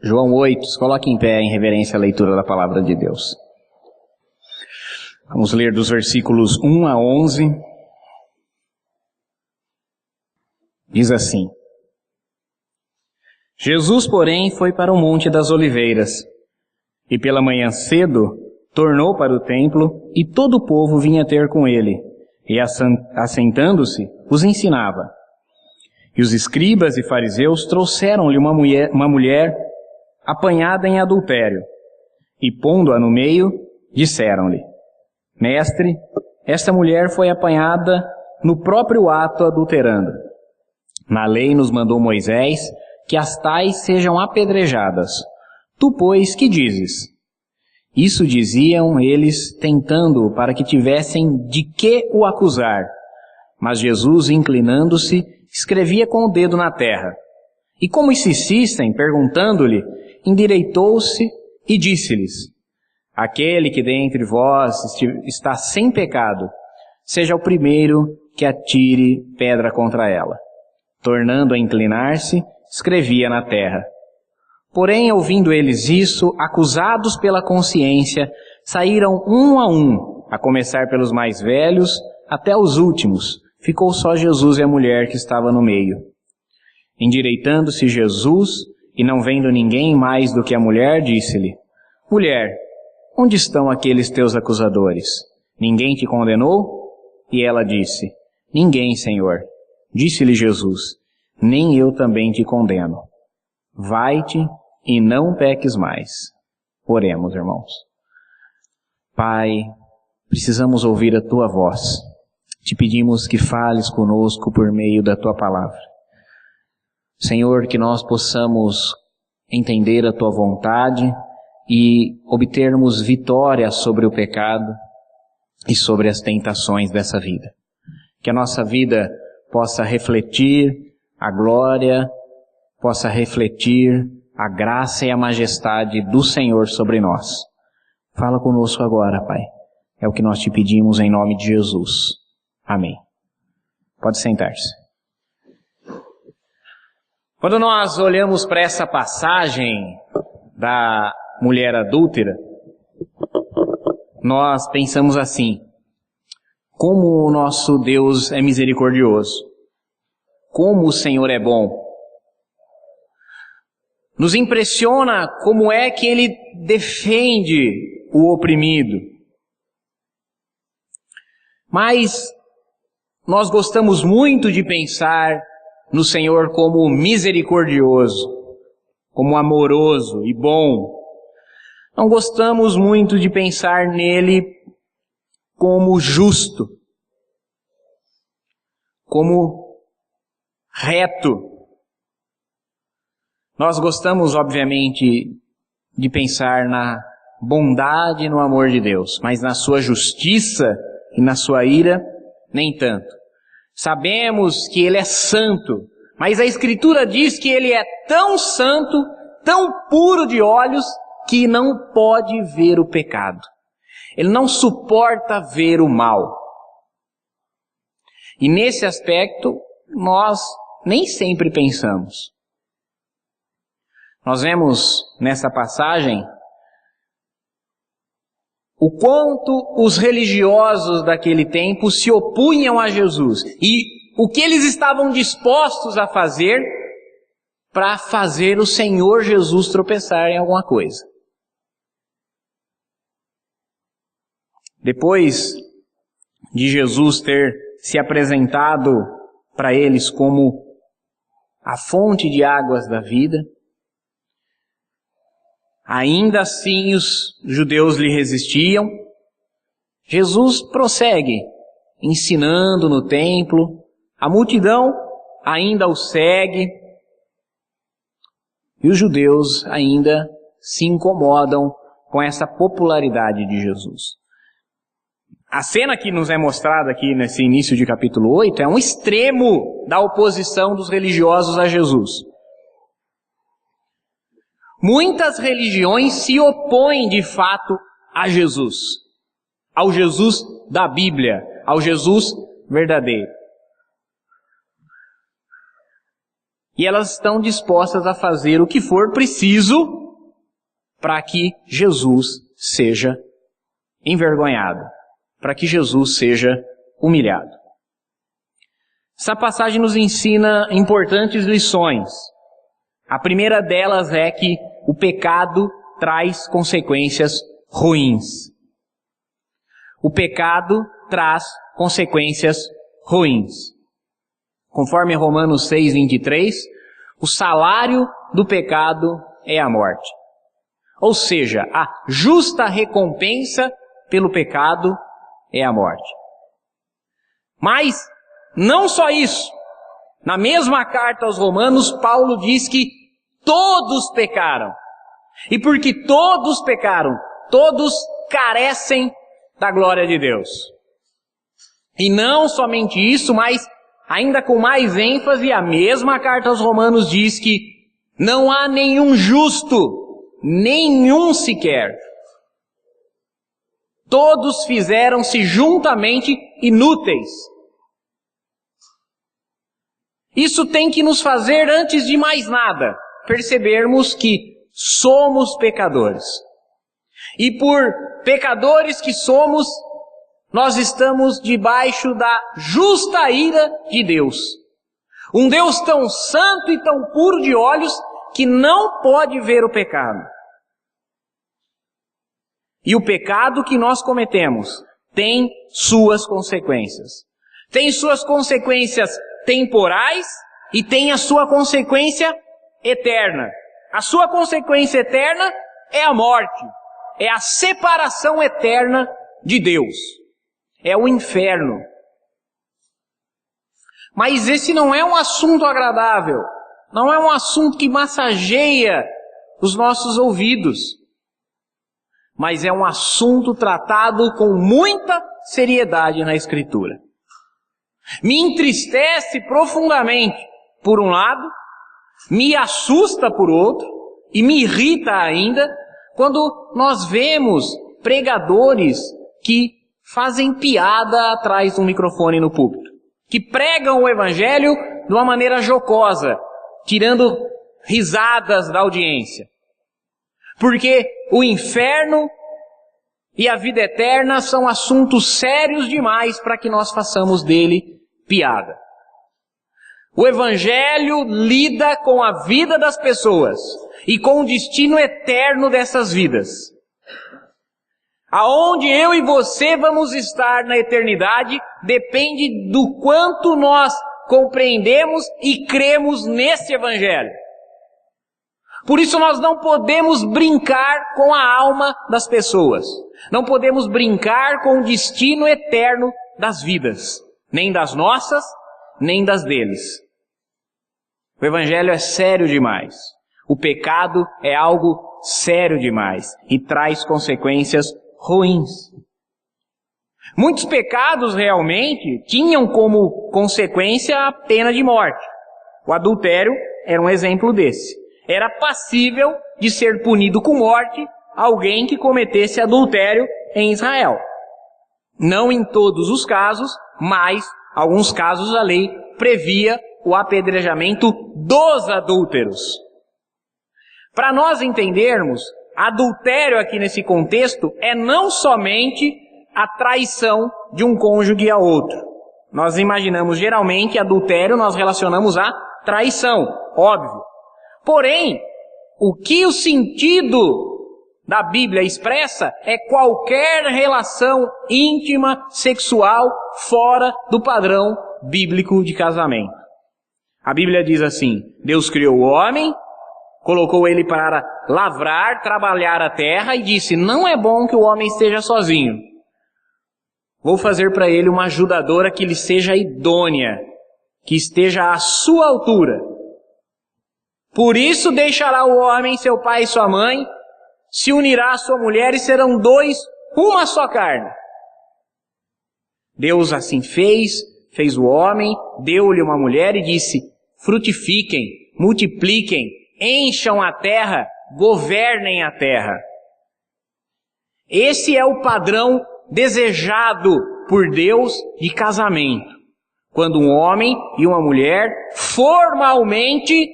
João 8, se coloque em pé em reverência à leitura da palavra de Deus. Vamos ler dos versículos 1 a 11. Diz assim: Jesus, porém, foi para o Monte das Oliveiras, e pela manhã cedo tornou para o templo, e todo o povo vinha ter com ele, e assentando-se, os ensinava. E os escribas e fariseus trouxeram-lhe uma mulher apanhada em adultério, e pondo-a no meio, disseram-lhe: Mestre, esta mulher foi apanhada no próprio ato adulterando. Na lei nos mandou Moisés que as tais sejam apedrejadas. Tu, pois, que dizes? Isso diziam eles, tentando-o para que tivessem de que o acusar. Mas Jesus, inclinando-se, escrevia com o dedo na terra. E como insistissem, perguntando-lhe, endireitou-se e disse-lhes: Aquele que dentre vós está sem pecado, seja o primeiro que atire pedra contra ela. Tornando a inclinar-se, escrevia na terra. Porém, ouvindo eles isso, acusados pela consciência, saíram um, a começar pelos mais velhos até os últimos. Ficou só Jesus e a mulher que estava no meio. Endireitando-se Jesus, e não vendo ninguém mais do que a mulher, disse-lhe: Mulher, onde estão aqueles teus acusadores? Ninguém te condenou? E ela disse: Ninguém, Senhor. Disse-lhe Jesus: Nem eu também te condeno. Vai-te e não peques mais. Oremos, irmãos. Pai, precisamos ouvir a Tua voz. Te pedimos que fales conosco por meio da Tua palavra. Senhor, que nós possamos entender a Tua vontade e obtermos vitória sobre o pecado e sobre as tentações dessa vida. Que a nossa vida possa refletir a glória, possa refletir a graça e a majestade do Senhor sobre nós. Fala conosco agora, Pai. É o que nós te pedimos em nome de Jesus. Amém. Pode sentar-se. Quando nós olhamos para essa passagem da mulher adúltera, nós pensamos assim: como o nosso Deus é misericordioso, como o Senhor é bom. Nos impressiona como é que Ele defende o oprimido. Mas nós gostamos muito de pensar no Senhor como misericordioso, como amoroso e bom. Não gostamos muito de pensar nele como justo, como reto. Nós gostamos, obviamente, de pensar na bondade e no amor de Deus, mas na sua justiça e na sua ira, nem tanto. Sabemos que Ele é santo, mas a Escritura diz que Ele é tão santo, tão puro de olhos, que não pode ver o pecado. Ele não suporta ver o mal. E nesse aspecto, nós nem sempre pensamos. Nós vemos nessa passagem o quanto os religiosos daquele tempo se opunham a Jesus e o que eles estavam dispostos a fazer para fazer o Senhor Jesus tropeçar em alguma coisa. Depois de Jesus ter se apresentado para eles como a fonte de águas da vida, ainda assim os judeus lhe resistiam. Jesus prossegue ensinando no templo, a multidão ainda o segue, e os judeus ainda se incomodam com essa popularidade de Jesus. A cena que nos é mostrada aqui nesse início de capítulo 8 é um extremo da oposição dos religiosos a Jesus. Muitas religiões se opõem de fato a Jesus, ao Jesus da Bíblia, ao Jesus verdadeiro. E elas estão dispostas a fazer o que for preciso para que Jesus seja envergonhado, para que Jesus seja humilhado. Essa passagem nos ensina importantes lições. A primeira delas é que o pecado traz consequências ruins. O pecado traz consequências ruins. Conforme Romanos 6:23, o salário do pecado é a morte. Ou seja, a justa recompensa pelo pecado é a morte. Mas não só isso. Na mesma carta aos Romanos, Paulo diz que todos pecaram. E porque todos pecaram, todos carecem da glória de Deus. E não somente isso, mas ainda com mais ênfase, a mesma carta aos Romanos diz que não há nenhum justo, nenhum sequer. Todos fizeram-se juntamente inúteis. Isso tem que nos fazer, antes de mais nada, percebermos que somos pecadores. E por pecadores que somos, nós estamos debaixo da justa ira de Deus. Um Deus tão santo e tão puro de olhos que não pode ver o pecado. E o pecado que nós cometemos tem suas consequências. Tem suas consequências temporais e tem a sua consequência eterna. A sua consequência eterna é a morte, é a separação eterna de Deus, é o inferno. Mas esse não é um assunto agradável, não é um assunto que massageia os nossos ouvidos, mas é um assunto tratado com muita seriedade na Escritura. Me entristece profundamente, por um lado, me assusta por outro, e me irrita ainda, quando nós vemos pregadores que fazem piada atrás de um microfone no púlpito, que pregam o Evangelho de uma maneira jocosa, tirando risadas da audiência. Porque o inferno e a vida eterna são assuntos sérios demais para que nós façamos dele piada. O Evangelho lida com a vida das pessoas e com o destino eterno dessas vidas. Aonde eu e você vamos estar na eternidade depende do quanto nós compreendemos e cremos nesse Evangelho. Por isso nós não podemos brincar com a alma das pessoas. Não podemos brincar com o destino eterno das vidas. Nem das nossas, nem das deles. O Evangelho é sério demais. O pecado é algo sério demais e traz consequências ruins. Muitos pecados realmente tinham como consequência a pena de morte. O adultério era um exemplo desse. Era passível de ser punido com morte alguém que cometesse adultério em Israel. Não em todos os casos, mas alguns casos a lei previa o apedrejamento dos adúlteros. Para nós entendermos, adultério aqui nesse contexto é não somente a traição de um cônjuge a outro. Nós imaginamos geralmente adultério, nós relacionamos a traição, óbvio. Porém, o que o sentido da Bíblia expressa é qualquer relação íntima, sexual, fora do padrão bíblico de casamento. A Bíblia diz assim: Deus criou o homem, colocou ele para lavrar, trabalhar a terra e disse: não é bom que o homem esteja sozinho. Vou fazer para ele uma ajudadora que lhe seja idônea, que esteja à sua altura. Por isso deixará o homem seu pai e sua mãe, se unirá à sua mulher e serão dois, uma só carne. Deus assim fez o homem, deu-lhe uma mulher e disse: frutifiquem, multipliquem, encham a terra, governem a terra. Esse é o padrão desejado por Deus de casamento. quando um homem e uma mulher formalmente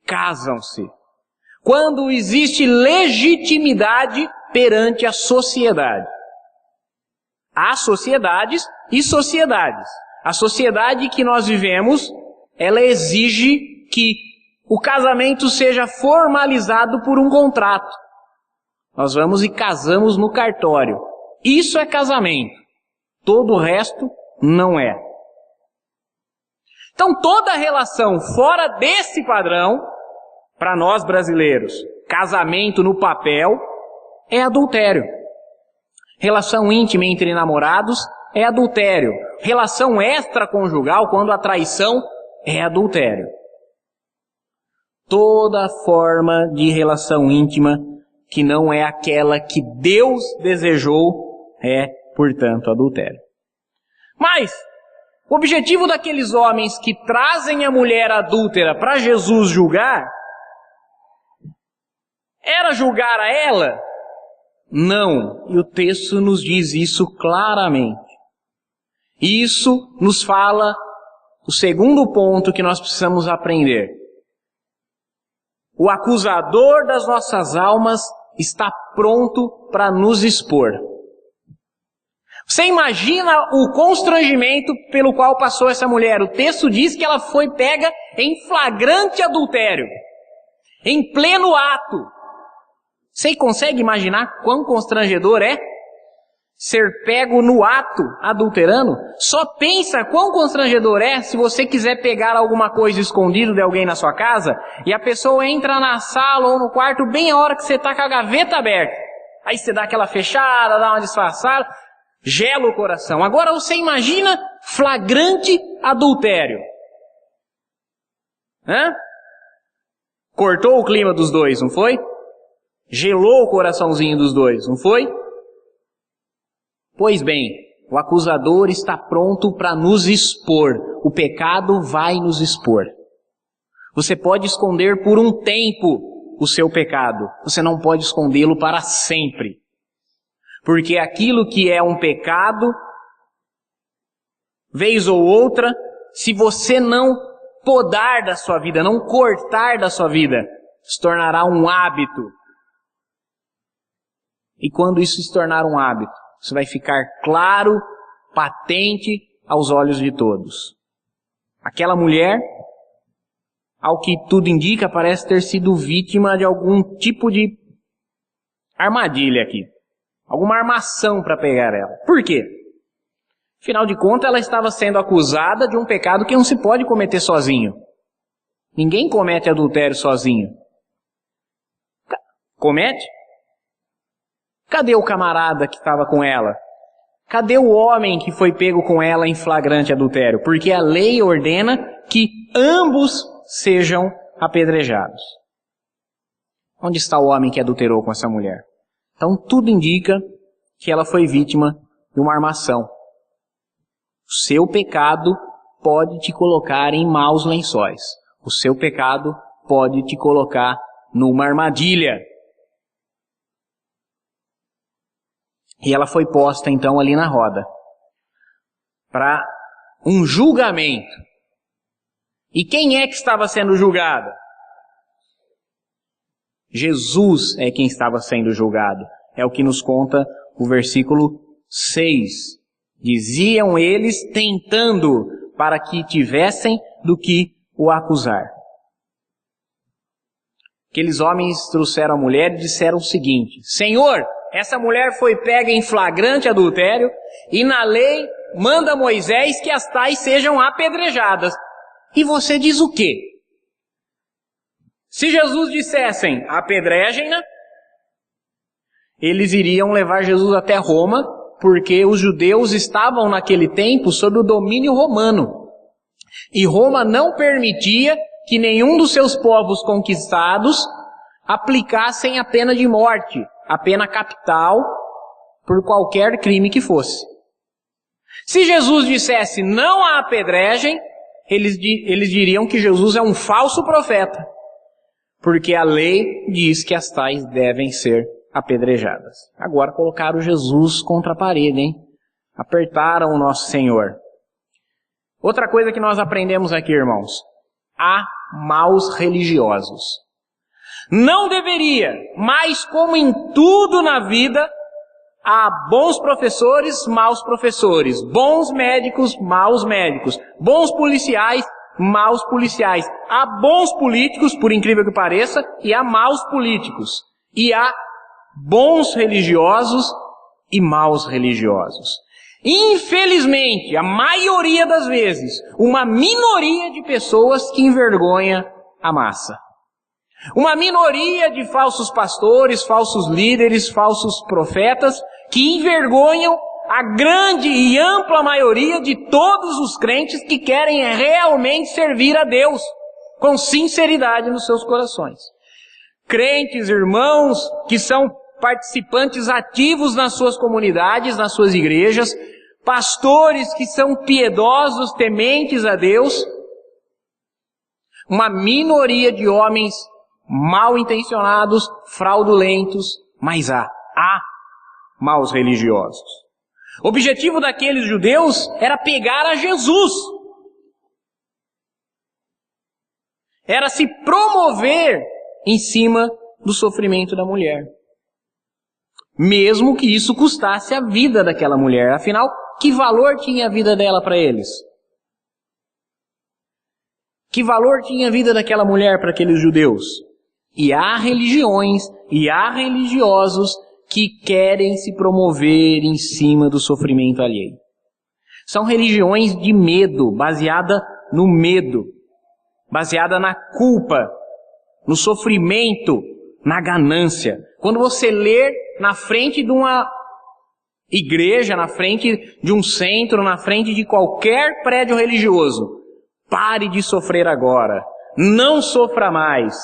casam-se. Quando existe legitimidade perante a sociedade. Há sociedades e sociedades. A sociedade que nós vivemos, ela exige que o casamento seja formalizado por um contrato. Nós vamos e casamos no cartório. Isso é casamento. Todo o resto não é. Então toda relação fora desse padrão, para nós brasileiros, casamento no papel, é adultério. Relação íntima entre namorados é adultério. Relação extraconjugal, quando a traição, é adultério. Toda forma de relação íntima que não é aquela que Deus desejou é, portanto, adultério. Mas o objetivo daqueles homens que trazem a mulher adúltera para Jesus julgar era julgar a ela? Não. E o texto nos diz isso claramente. Isso nos fala o segundo ponto que nós precisamos aprender. O acusador das nossas almas está pronto para nos expor. Você imagina o constrangimento pelo qual passou essa mulher? O texto diz que ela foi pega em flagrante adultério, em pleno ato. Você consegue imaginar quão constrangedor é ser pego no ato adulterando? Só pensa quão constrangedor é se você quiser pegar alguma coisa escondida de alguém na sua casa e a pessoa entra na sala ou no quarto bem a hora que você está com a gaveta aberta. Aí você dá aquela fechada, dá uma disfarçada, gela o coração. Agora você imagina flagrante adultério. Cortou o clima dos dois, não foi? Gelou o coraçãozinho dos dois, não foi? Pois bem, o acusador está pronto para nos expor. O pecado vai nos expor. Você pode esconder por um tempo o seu pecado. Você não pode escondê-lo para sempre. Porque aquilo que é um pecado, vez ou outra, se você não podar da sua vida, não cortar da sua vida, se tornará um hábito. E quando isso se tornar um hábito, isso vai ficar claro, patente aos olhos de todos. Aquela mulher, ao que tudo indica, parece ter sido vítima de algum tipo de armadilha aqui. Alguma armação para pegar ela. Por quê? Afinal de contas, ela estava sendo acusada de um pecado que não se pode cometer sozinho. Ninguém comete adultério sozinho. Comete? Cadê o camarada que estava com ela? Cadê o homem que foi pego com ela em flagrante adultério? Porque a lei ordena que ambos sejam apedrejados. Onde está o homem que adulterou com essa mulher? Então tudo indica que ela foi vítima de uma armação. O seu pecado pode te colocar em maus lençóis. O seu pecado pode te colocar numa armadilha. E ela foi posta então ali na roda para um julgamento. E quem é que estava sendo julgado? Jesus é quem estava sendo julgado. É o que nos conta o versículo 6. Diziam eles tentando para que tivessem do que o acusar. Aqueles homens trouxeram a mulher e disseram o seguinte: Senhor, essa mulher foi pega em flagrante adultério e na lei manda Moisés que as tais sejam apedrejadas. E você diz o quê? Se Jesus dissessem apedrejem-na, eles iriam levar Jesus até Roma, porque os judeus estavam naquele tempo sob o domínio romano. E Roma não permitia que nenhum dos seus povos conquistados aplicassem a pena de morte, a pena capital, por qualquer crime que fosse. Se Jesus dissesse não a apedrejem, eles diriam que Jesus é um falso profeta, porque a lei diz que as tais devem ser apedrejadas. Agora colocaram Jesus contra a parede, hein? Apertaram o nosso Senhor. Outra coisa que nós aprendemos aqui, irmãos, há maus religiosos. Não deveria, mas como em tudo na vida, há bons professores, maus professores, bons médicos, maus médicos, bons policiais, maus policiais. Há bons políticos, por incrível que pareça, e há maus políticos. E há bons religiosos e maus religiosos. Infelizmente, a maioria das vezes, uma minoria de pessoas que envergonha a massa. Uma minoria de falsos pastores, falsos líderes, falsos profetas, que envergonham a grande e ampla maioria de todos os crentes que querem realmente servir a Deus, com sinceridade nos seus corações. Crentes, irmãos, que são participantes ativos nas suas comunidades, nas suas igrejas, pastores que são piedosos, tementes a Deus, uma minoria de homens mal intencionados, fraudulentos, mas há maus religiosos. O objetivo daqueles judeus era pegar a Jesus. Era se promover em cima do sofrimento da mulher. Mesmo que isso custasse a vida daquela mulher. Afinal, que valor tinha a vida dela para eles? Que valor tinha a vida daquela mulher para aqueles judeus? E há religiões e há religiosos que querem se promover em cima do sofrimento alheio. São religiões de medo, baseada no medo, baseada na culpa, no sofrimento, na ganância. Quando você ler na frente de uma igreja, na frente de um centro, na frente de qualquer prédio religioso, pare de sofrer agora, não sofra mais.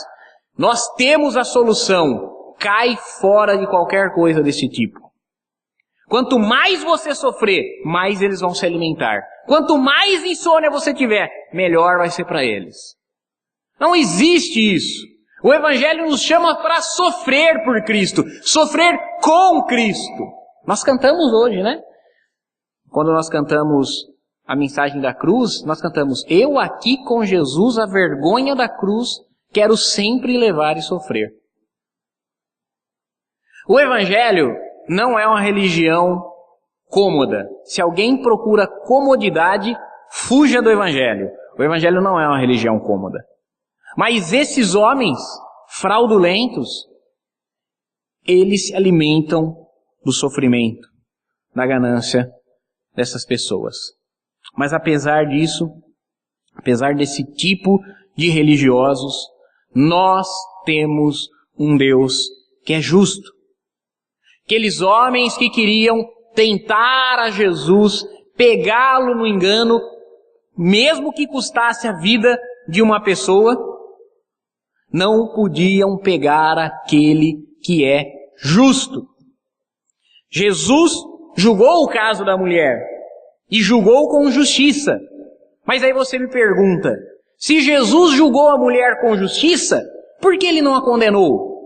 Nós temos a solução. Cai fora de qualquer coisa desse tipo. Quanto mais você sofrer, mais eles vão se alimentar. Quanto mais insônia você tiver, melhor vai ser para eles. Não existe isso. O Evangelho nos chama para sofrer por Cristo, sofrer com Cristo. Nós cantamos hoje, né? Quando nós cantamos a mensagem da cruz, nós cantamos: eu aqui com Jesus, a vergonha da cruz, quero sempre levar e sofrer. O Evangelho não é uma religião cômoda. Se alguém procura comodidade, fuja do Evangelho. O Evangelho não é uma religião cômoda. Mas esses homens fraudulentos, eles se alimentam do sofrimento, da ganância dessas pessoas. Mas apesar disso, apesar desse tipo de religiosos, nós temos um Deus que é justo. Aqueles homens que queriam tentar a Jesus, pegá-lo no engano, mesmo que custasse a vida de uma pessoa, não podiam pegar aquele que é justo. Jesus julgou o caso da mulher e julgou com justiça. Mas aí você me pergunta, se Jesus julgou a mulher com justiça, por que ele não a condenou?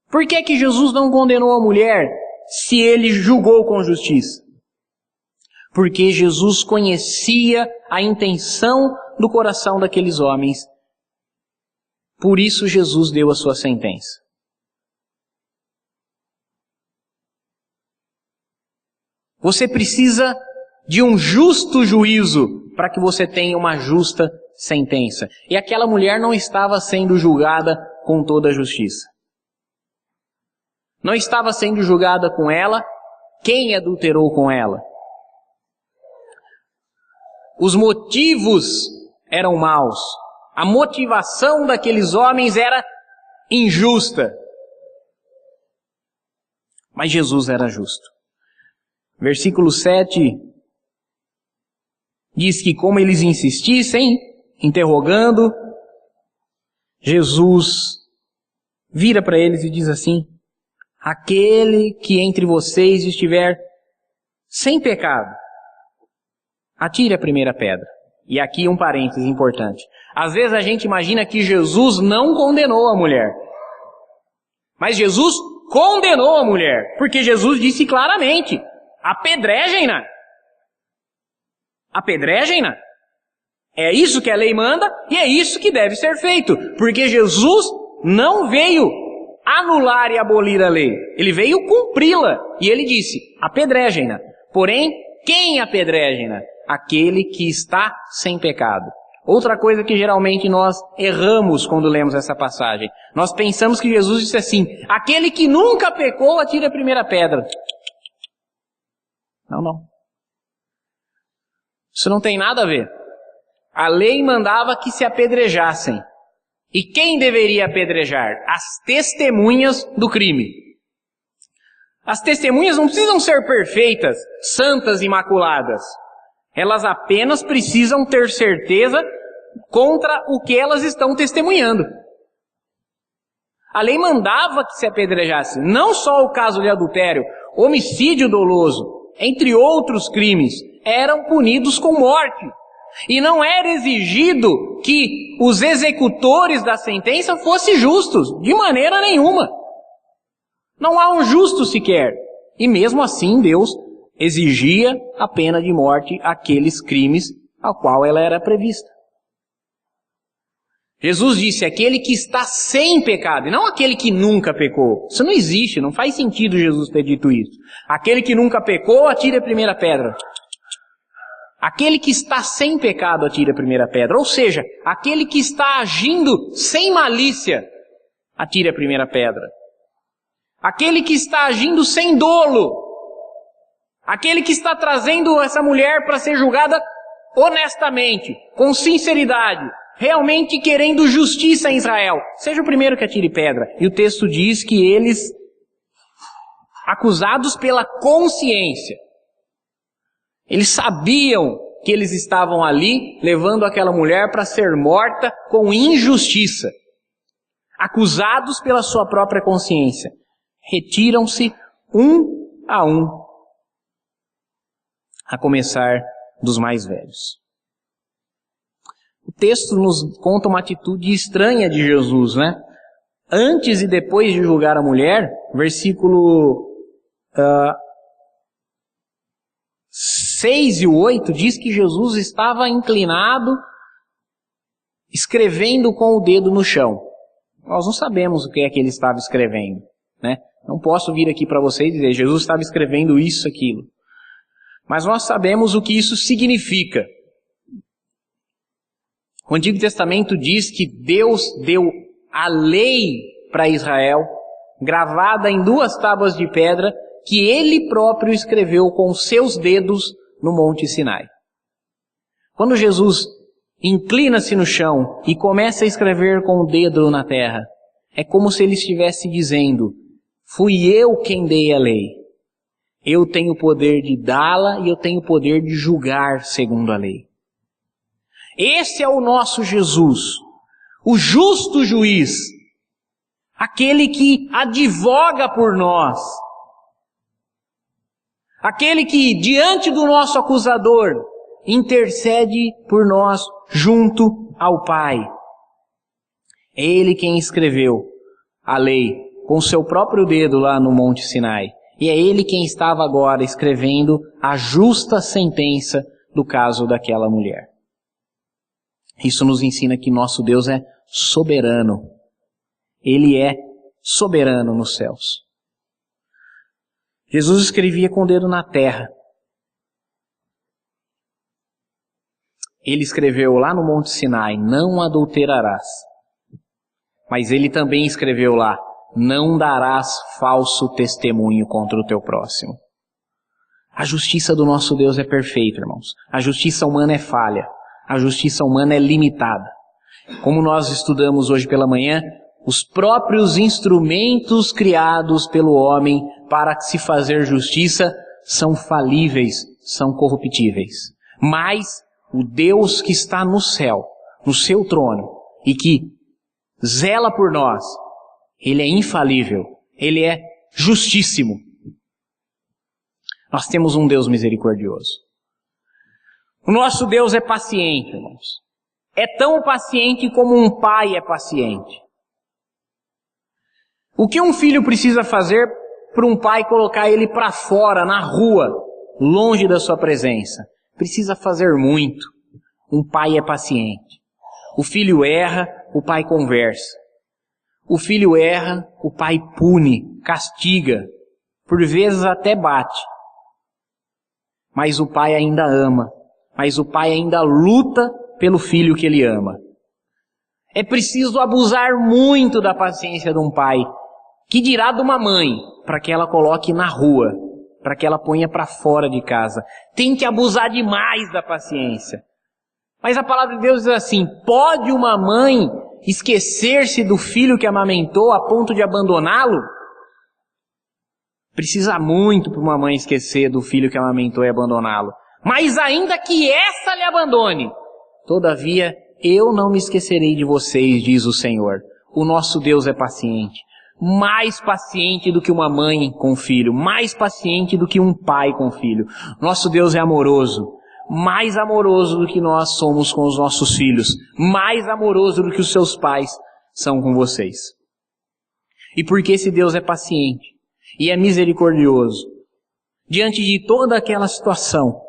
Por que que Jesus não condenou a mulher se ele julgou com justiça? Porque Jesus conhecia a intenção do coração daqueles homens. Por isso Jesus deu a sua sentença. Você precisa de um justo juízo para que você tenha uma justa sentença. E aquela mulher não estava sendo julgada com toda a justiça. Não estava sendo julgada com ela quem adulterou com ela. Os motivos eram maus. A motivação daqueles homens era injusta. Mas Jesus era justo. Versículo 7 diz que como eles insistissem, interrogando, Jesus vira para eles e diz assim: aquele que entre vocês estiver sem pecado, atire a primeira pedra. E aqui um parênteses importante. Às vezes a gente imagina que Jesus não condenou a mulher. Mas Jesus condenou a mulher, porque Jesus disse claramente: apedrejem-na. Apedrejem-na. É isso que a lei manda e é isso que deve ser feito, porque Jesus não veio anular e abolir a lei, ele veio cumpri-la, e ele disse, apedrejem-na. Porém, quem apedrejem-na? Aquele que está sem pecado. Outra coisa que geralmente nós erramos quando lemos essa passagem, nós pensamos que Jesus disse assim, aquele que nunca pecou, atire a primeira pedra. Não. Isso não tem nada a ver. A lei mandava que se apedrejassem. E quem deveria apedrejar? As testemunhas do crime. As testemunhas não precisam ser perfeitas, santas, imaculadas. Elas apenas precisam ter certeza contra o que elas estão testemunhando. A lei mandava que se apedrejasse, não só o caso de adultério, homicídio doloso, entre outros crimes, eram punidos com morte. E não era exigido que os executores da sentença fossem justos, de maneira nenhuma. Não há um justo sequer. E mesmo assim Deus exigia a pena de morte àqueles crimes a qual ela era prevista. Jesus disse, aquele que está sem pecado, e não aquele que nunca pecou. Isso não existe, não faz sentido Jesus ter dito isso. Aquele que nunca pecou, atire a primeira pedra. Aquele que está sem pecado, atire a primeira pedra. Ou seja, aquele que está agindo sem malícia, atire a primeira pedra. Aquele que está agindo sem dolo. Aquele que está trazendo essa mulher para ser julgada honestamente, com sinceridade, realmente querendo justiça em Israel. Seja o primeiro que atire pedra. E o texto diz que eles, acusados pela consciência, eles sabiam que eles estavam ali levando aquela mulher para ser morta com injustiça. Acusados pela sua própria consciência. Retiram-se um, a começar dos mais velhos. O texto nos conta uma atitude estranha de Jesus, né? Antes e depois de julgar a mulher, versículo 6 e 8 diz que Jesus estava inclinado, escrevendo com o dedo no chão. Nós não sabemos o que é que ele estava escrevendo, né? Não posso vir aqui para vocês e dizer, Jesus estava escrevendo isso, aquilo. Mas nós sabemos o que isso significa. O Antigo Testamento diz que Deus deu a lei para Israel, gravada em 2 tábuas de pedra, que ele próprio escreveu com seus dedos no Monte Sinai. Quando Jesus inclina-se no chão e começa a escrever com o dedo na terra, é como se ele estivesse dizendo, fui eu quem dei a lei. Eu tenho o poder de dá-la e eu tenho o poder de julgar segundo a lei. Esse é o nosso Jesus, o justo juiz, aquele que advoga por nós, aquele que diante do nosso acusador intercede por nós junto ao Pai. É Ele quem escreveu a lei com seu próprio dedo lá no Monte Sinai. E é Ele quem estava agora escrevendo a justa sentença do caso daquela mulher. Isso nos ensina que nosso Deus é soberano. Ele é soberano nos céus. Jesus escrevia com o dedo na terra. Ele escreveu lá no Monte Sinai, não adulterarás. Mas ele também escreveu lá, não darás falso testemunho contra o teu próximo. A justiça do nosso Deus é perfeita, irmãos. A justiça humana é falha. A justiça humana é limitada. Como nós estudamos hoje pela manhã, os próprios instrumentos criados pelo homem para se fazer justiça são falíveis, são corruptíveis. Mas o Deus que está no céu, no seu trono, e que zela por nós, Ele é infalível, Ele é justíssimo. Nós temos um Deus misericordioso. O nosso Deus é paciente, irmãos. É tão paciente como um pai é paciente. O que um filho precisa fazer para um pai colocar ele para fora, na rua, longe da sua presença? precisa fazer muito. Um pai é paciente. O filho erra, o pai conversa. O filho erra, o pai pune, castiga, por vezes até bate. Mas o pai ainda ama, mas o pai ainda luta pelo filho que ele ama. É preciso abusar muito da paciência de um pai, que dirá de uma mãe, para que ela coloque na rua, para que ela ponha para fora de casa. Tem que abusar demais da paciência. Mas a palavra de Deus diz assim, pode uma mãe esquecer-se do filho que amamentou a ponto de abandoná-lo? Precisa muito para uma mãe esquecer do filho que amamentou e abandoná-lo. Mas ainda que essa lhe abandone, todavia eu não me esquecerei de vocês, diz o Senhor. O nosso Deus é paciente. Mais paciente do que uma mãe com filho. Mais paciente do que um pai com filho. Nosso Deus é amoroso. Mais amoroso do que nós somos com os nossos filhos. Mais amoroso do que os seus pais são com vocês. E porque esse Deus é paciente e é misericordioso, diante de toda aquela situação,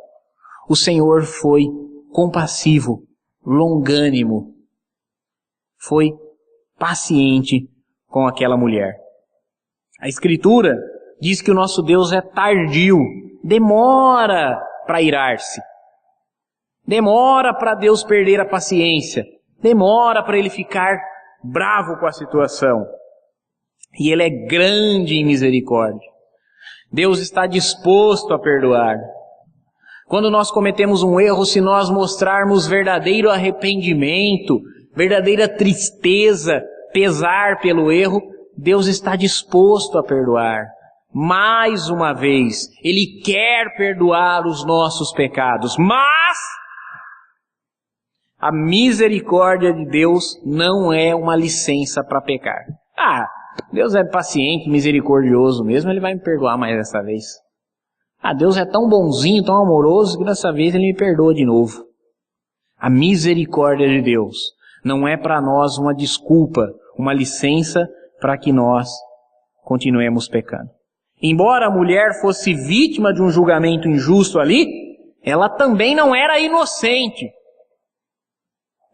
o Senhor foi compassivo, longânimo, foi paciente com aquela mulher. A Escritura diz que o nosso Deus é tardio, demora para irar-se, demora para Deus perder a paciência, demora para Ele ficar bravo com a situação. E Ele é grande em misericórdia. Deus está disposto a perdoar. Quando nós cometemos um erro, se nós mostrarmos verdadeiro arrependimento, verdadeira tristeza, pesar pelo erro, Deus está disposto a perdoar. Mais uma vez, Ele quer perdoar os nossos pecados, mas a misericórdia de Deus não é uma licença para pecar. Deus é paciente, misericordioso mesmo, Ele vai me perdoar mais dessa vez. Deus é tão bonzinho, tão amoroso, que dessa vez Ele me perdoa de novo. A misericórdia de Deus não é para nós uma desculpa, uma licença para que nós continuemos pecando. Embora a mulher fosse vítima de um julgamento injusto ali, ela também não era inocente.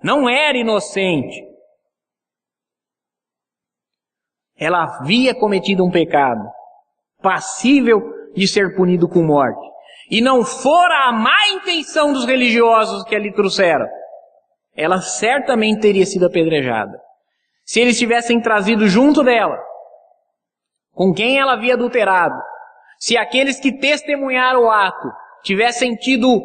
Não era inocente. Ela havia cometido um pecado, passível de ser punido com morte. E não fora a má intenção dos religiosos que ali trouxeram, ela certamente teria sido apedrejada. Se eles tivessem trazido junto dela, com quem ela havia adulterado, se aqueles que testemunharam o ato tivessem tido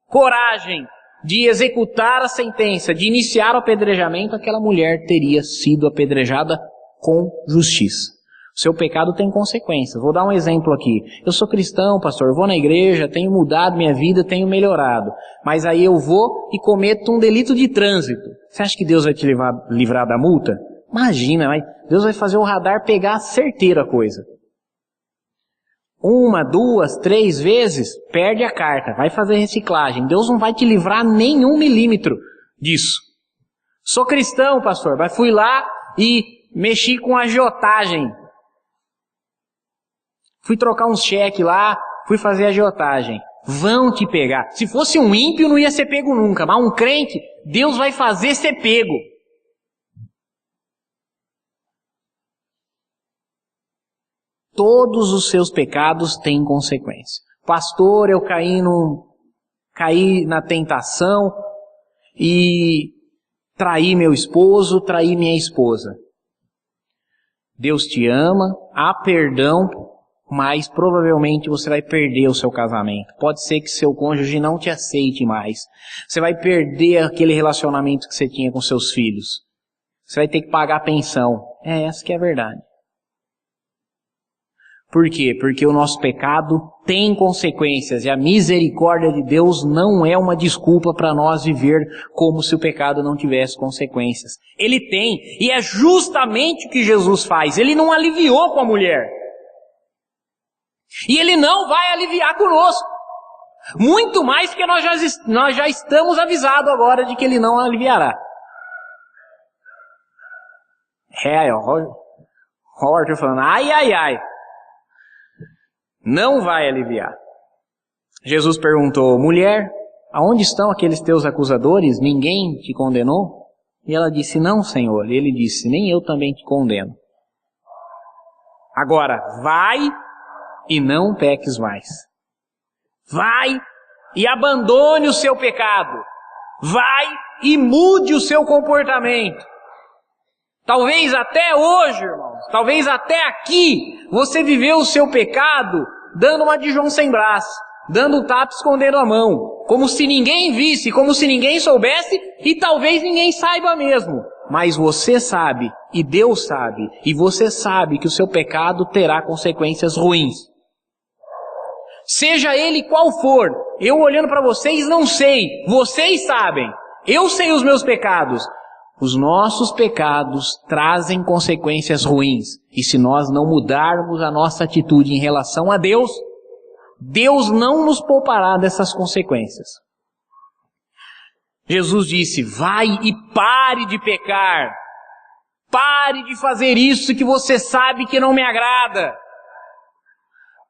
coragem de executar a sentença, de iniciar o apedrejamento, aquela mulher teria sido apedrejada com justiça. O seu pecado tem consequências. Vou dar um exemplo aqui. Eu sou cristão, pastor, vou na igreja, tenho mudado minha vida, tenho melhorado. Mas aí eu vou e cometo um delito de trânsito. Você acha que Deus vai te livrar da multa? Imagina, Deus vai fazer o radar pegar certeiro a coisa. 1, 2, 3 vezes, perde a carta, vai fazer reciclagem. Deus não vai te livrar nenhum milímetro disso. Sou cristão, pastor, mas fui lá e mexi com agiotagem. Fui trocar uns cheques lá, fui fazer agiotagem. Vão te pegar. Se fosse um ímpio, não ia ser pego nunca. Mas um crente, Deus vai fazer ser pego. Todos os seus pecados têm consequência. Pastor, eu caí na tentação e traí meu esposo, traí minha esposa. Deus te ama, há perdão, mas provavelmente você vai perder o seu casamento. Pode ser que seu cônjuge não te aceite mais. Você vai perder aquele relacionamento que você tinha com seus filhos. Você vai ter que pagar a pensão. Essa que é a verdade. Por quê? Porque o nosso pecado tem consequências e a misericórdia de Deus não é uma desculpa para nós viver como se o pecado não tivesse consequências. Ele tem, e é justamente o que Jesus faz. Ele não aliviou com a mulher. E Ele não vai aliviar conosco. Muito mais porque nós já estamos avisados agora de que Ele não aliviará. O Arthur falando, ai. Não vai aliviar. Jesus perguntou, mulher, aonde estão aqueles teus acusadores? Ninguém te condenou? E ela disse, não, Senhor. E ele disse, nem eu também te condeno. Agora, vai e não peques mais. Vai e abandone o seu pecado. Vai e mude o seu comportamento. Talvez até hoje, irmãos, talvez até aqui, você viveu o seu pecado dando uma de João sem braço, dando um tapa escondendo a mão, como se ninguém visse, como se ninguém soubesse e talvez ninguém saiba mesmo. Mas você sabe, e Deus sabe, e você sabe que o seu pecado terá consequências ruins. Seja ele qual for, eu olhando para vocês não sei, vocês sabem, eu sei os meus pecados. Os nossos pecados trazem consequências ruins. E se nós não mudarmos a nossa atitude em relação a Deus, Deus não nos poupará dessas consequências. Jesus disse, vai e pare de pecar. Pare de fazer isso que você sabe que não me agrada.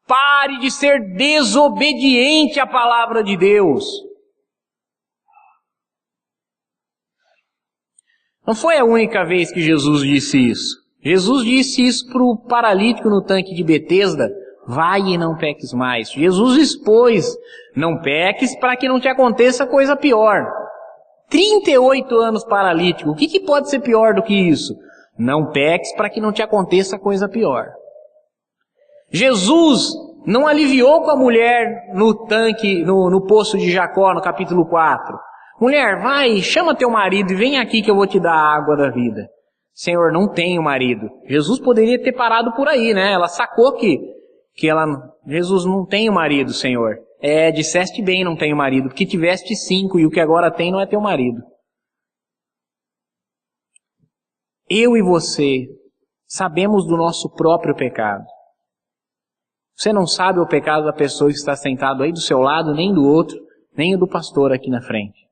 Pare de ser desobediente à palavra de Deus. Não foi a única vez que Jesus disse isso. Jesus disse isso para o paralítico no tanque de Betesda. Vai e não peques mais. Jesus expôs, não peques para que não te aconteça coisa pior. 38 anos paralítico, o que pode ser pior do que isso? Não peques para que não te aconteça coisa pior. Jesus não aliviou com a mulher no tanque, no poço de Jacó, no capítulo 4. Mulher, vai, chama teu marido e vem aqui que eu vou te dar a água da vida. Senhor, não tenho marido. Jesus poderia ter parado por aí, né? Ela sacou Jesus, não tenho marido, Senhor. Disseste bem, não tenho marido, porque tiveste 5 e o que agora tem não é teu marido. Eu e você sabemos do nosso próprio pecado. Você não sabe o pecado da pessoa que está sentado aí do seu lado, nem do outro, nem o do pastor aqui na frente.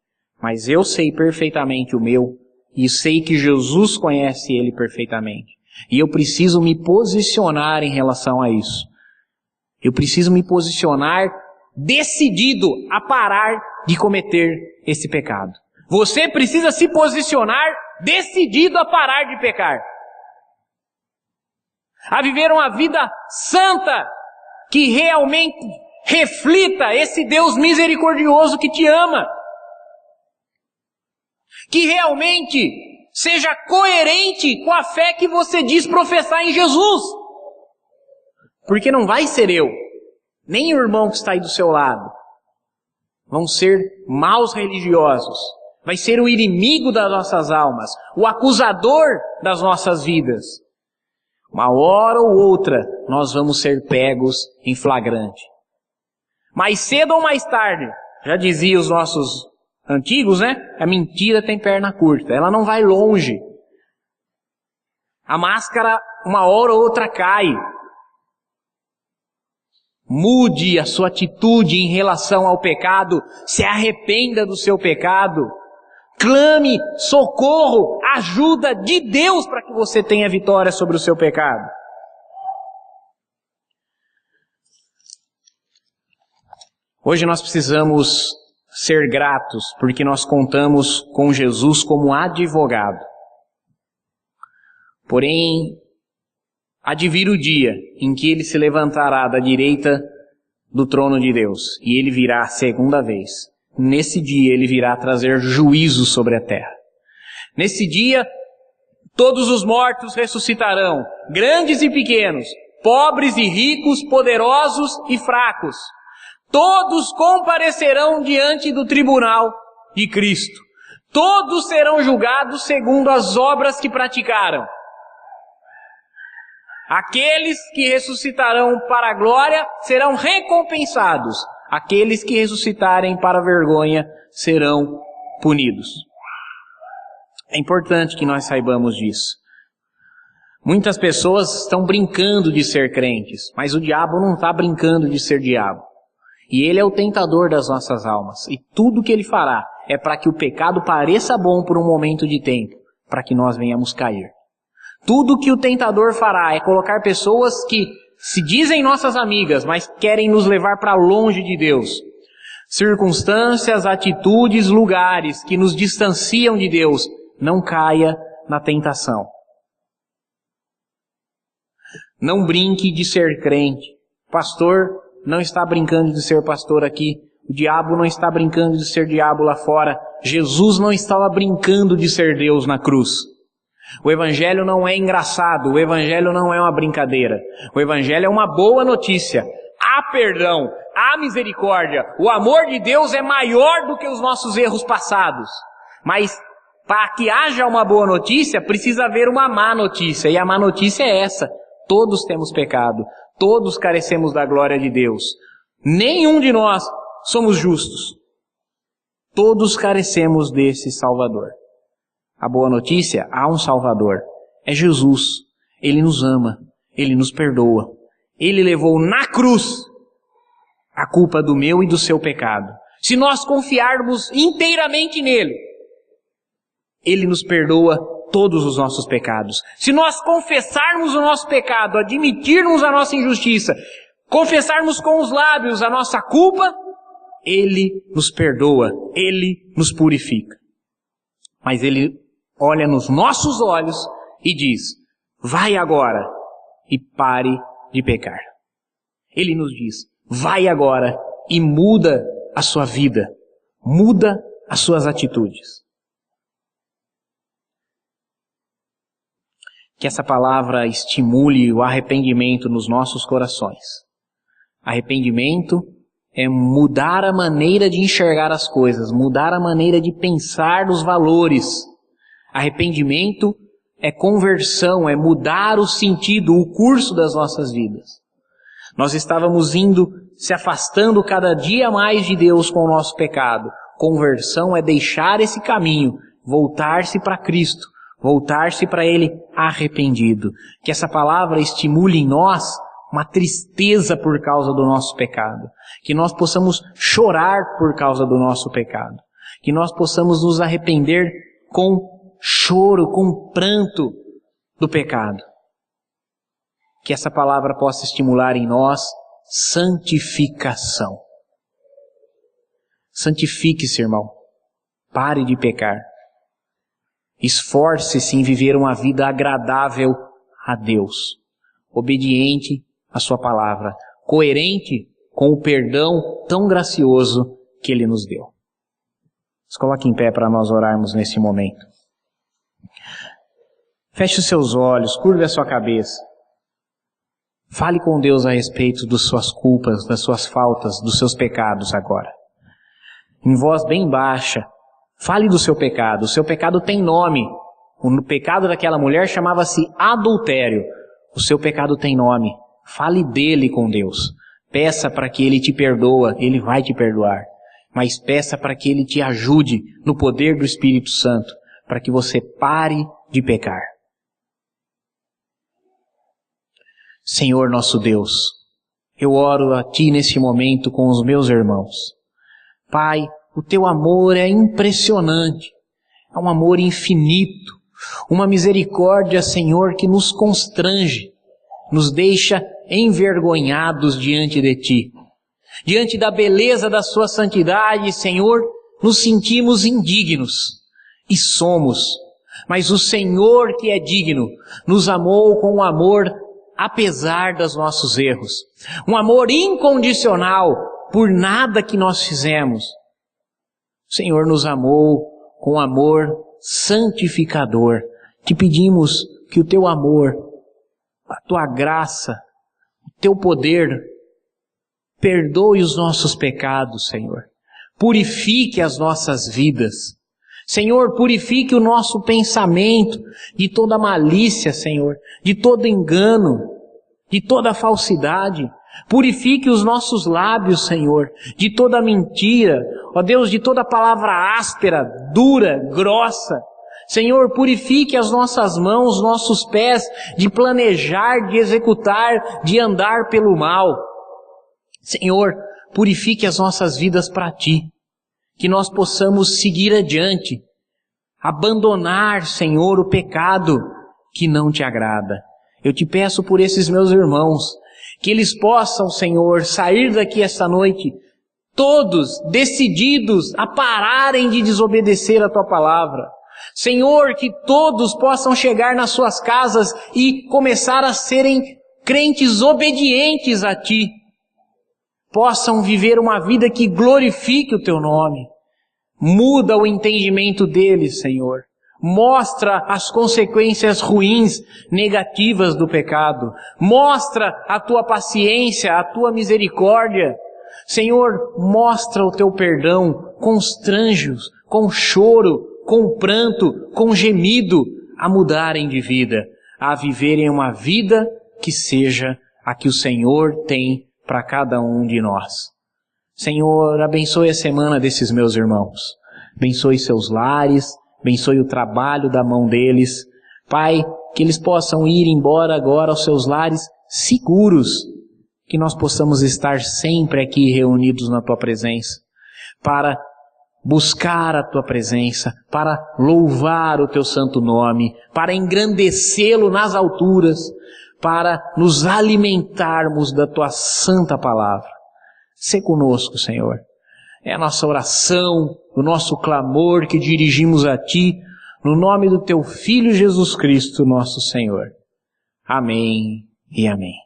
Mas eu sei perfeitamente o meu, e sei que Jesus conhece ele perfeitamente. E eu preciso me posicionar em relação a isso. Eu preciso me posicionar decidido a parar de cometer esse pecado. Você precisa se posicionar decidido a parar de pecar. A viver uma vida santa que realmente reflita esse Deus misericordioso que te ama. Que realmente seja coerente com a fé que você diz professar em Jesus. Porque não vai ser eu, nem o irmão que está aí do seu lado. Vão ser maus religiosos. Vai ser o inimigo das nossas almas, o acusador das nossas vidas. Uma hora ou outra, nós vamos ser pegos em flagrante. Mais cedo ou mais tarde, já dizia os nossos antigos, né? A mentira tem perna curta, ela não vai longe. A máscara, uma hora ou outra, cai. Mude a sua atitude em relação ao pecado, se arrependa do seu pecado, clame socorro, ajuda de Deus para que você tenha vitória sobre o seu pecado. Hoje nós precisamos ser gratos, porque nós contamos com Jesus como advogado. Porém, há de vir o dia em que ele se levantará da direita do trono de Deus, e ele virá a segunda vez. Nesse dia ele virá trazer juízo sobre a terra. Nesse dia, todos os mortos ressuscitarão, grandes e pequenos, pobres e ricos, poderosos e fracos. Todos comparecerão diante do tribunal de Cristo. Todos serão julgados segundo as obras que praticaram. Aqueles que ressuscitarão para a glória serão recompensados. Aqueles que ressuscitarem para a vergonha serão punidos. É importante que nós saibamos disso. Muitas pessoas estão brincando de ser crentes, mas o diabo não está brincando de ser diabo. E ele é o tentador das nossas almas. E tudo que ele fará é para que o pecado pareça bom por um momento de tempo, para que nós venhamos cair. Tudo que o tentador fará é colocar pessoas que se dizem nossas amigas, mas querem nos levar para longe de Deus. circunstâncias, atitudes, lugares que nos distanciam de Deus, não caia na tentação. Não brinque de ser crente. Pastor não está brincando de ser pastor aqui. O diabo não está brincando de ser diabo lá fora. Jesus não estava brincando de ser Deus na cruz. O Evangelho não é engraçado. O Evangelho não é uma brincadeira. O Evangelho é uma boa notícia. Há perdão, há misericórdia. O amor de Deus é maior do que os nossos erros passados. Mas para que haja uma boa notícia, precisa haver uma má notícia. E a má notícia é essa. Todos temos pecado. Todos carecemos da glória de Deus. Nenhum de nós somos justos. Todos carecemos desse Salvador. A boa notícia, há um Salvador. É Jesus. Ele nos ama. Ele nos perdoa. Ele levou na cruz a culpa do meu e do seu pecado. Se nós confiarmos inteiramente nele, ele nos perdoa todos os nossos pecados. Se nós confessarmos o nosso pecado, admitirmos a nossa injustiça, confessarmos com os lábios a nossa culpa, ele nos perdoa, ele nos purifica. Mas ele olha nos nossos olhos e diz: vai agora e pare de pecar. Ele nos diz: vai agora e muda a sua vida, muda as suas atitudes. Que essa palavra estimule o arrependimento nos nossos corações. Arrependimento é mudar a maneira de enxergar as coisas, mudar a maneira de pensar os valores. Arrependimento é conversão, é mudar o sentido, o curso das nossas vidas. Nós estávamos se afastando cada dia mais de Deus com o nosso pecado. Conversão é deixar esse caminho, voltar-se para Cristo, voltar-se para Ele arrependido. Que essa palavra estimule em nós uma tristeza por causa do nosso pecado. Que nós possamos chorar por causa do nosso pecado. Que nós possamos nos arrepender com choro, com pranto do pecado. Que essa palavra possa estimular em nós santificação. Santifique-se, irmão. Pare de pecar. Esforce-se em viver uma vida agradável a Deus, obediente à sua palavra, coerente com o perdão tão gracioso que Ele nos deu. Se coloque em pé para nós orarmos nesse momento. Feche os seus olhos, curve a sua cabeça. Fale com Deus a respeito das suas culpas, das suas faltas, dos seus pecados agora. Em voz bem baixa, fale do seu pecado. O seu pecado tem nome. O pecado daquela mulher chamava-se adultério. O seu pecado tem nome. Fale dele com Deus. Peça para que Ele te perdoa. Ele vai te perdoar. Mas peça para que Ele te ajude no poder do Espírito Santo, para que você pare de pecar. Senhor nosso Deus, eu oro a Ti nesse momento com os meus irmãos. Pai, o Teu amor é impressionante, é um amor infinito, uma misericórdia, Senhor, que nos constrange, nos deixa envergonhados diante de Ti. Diante da beleza da Sua santidade, Senhor, nos sentimos indignos, e somos, mas o Senhor que é digno, nos amou com um amor apesar dos nossos erros, um amor incondicional por nada que nós fizemos. O Senhor nos amou com amor santificador. Te pedimos que o Teu amor, a Tua graça, o Teu poder, perdoe os nossos pecados, Senhor. Purifique as nossas vidas. Senhor, purifique o nosso pensamento de toda malícia, Senhor, de todo engano, de toda falsidade. Purifique os nossos lábios, Senhor, de toda mentira, ó Deus, de toda palavra áspera, dura, grossa. Senhor, purifique as nossas mãos, nossos pés, de planejar, de executar, de andar pelo mal. Senhor, purifique as nossas vidas para Ti, que nós possamos seguir adiante, abandonar, Senhor, o pecado que não Te agrada. Eu Te peço por esses meus irmãos, que eles possam, Senhor, sair daqui esta noite todos decididos a pararem de desobedecer a Tua palavra. Senhor, que todos possam chegar nas suas casas e começar a serem crentes obedientes a Ti. Possam viver uma vida que glorifique o Teu nome. Muda o entendimento deles, Senhor. Mostra as consequências ruins, negativas do pecado. Mostra a Tua paciência, a Tua misericórdia. Senhor, mostra o Teu perdão, constrange-os, com choro, com pranto, com gemido, a mudarem de vida, a viverem uma vida que seja a que o Senhor tem para cada um de nós. Senhor, abençoe a semana desses meus irmãos. Abençoe seus lares, abençoe o trabalho da mão deles. Pai, que eles possam ir embora agora aos seus lares seguros, que nós possamos estar sempre aqui reunidos na Tua presença, para buscar a Tua presença, para louvar o Teu santo nome, para engrandecê-lo nas alturas, para nos alimentarmos da Tua santa palavra. Sê conosco, Senhor. É a nossa oração, o nosso clamor que dirigimos a Ti, no nome do Teu Filho Jesus Cristo, nosso Senhor. Amém e amém.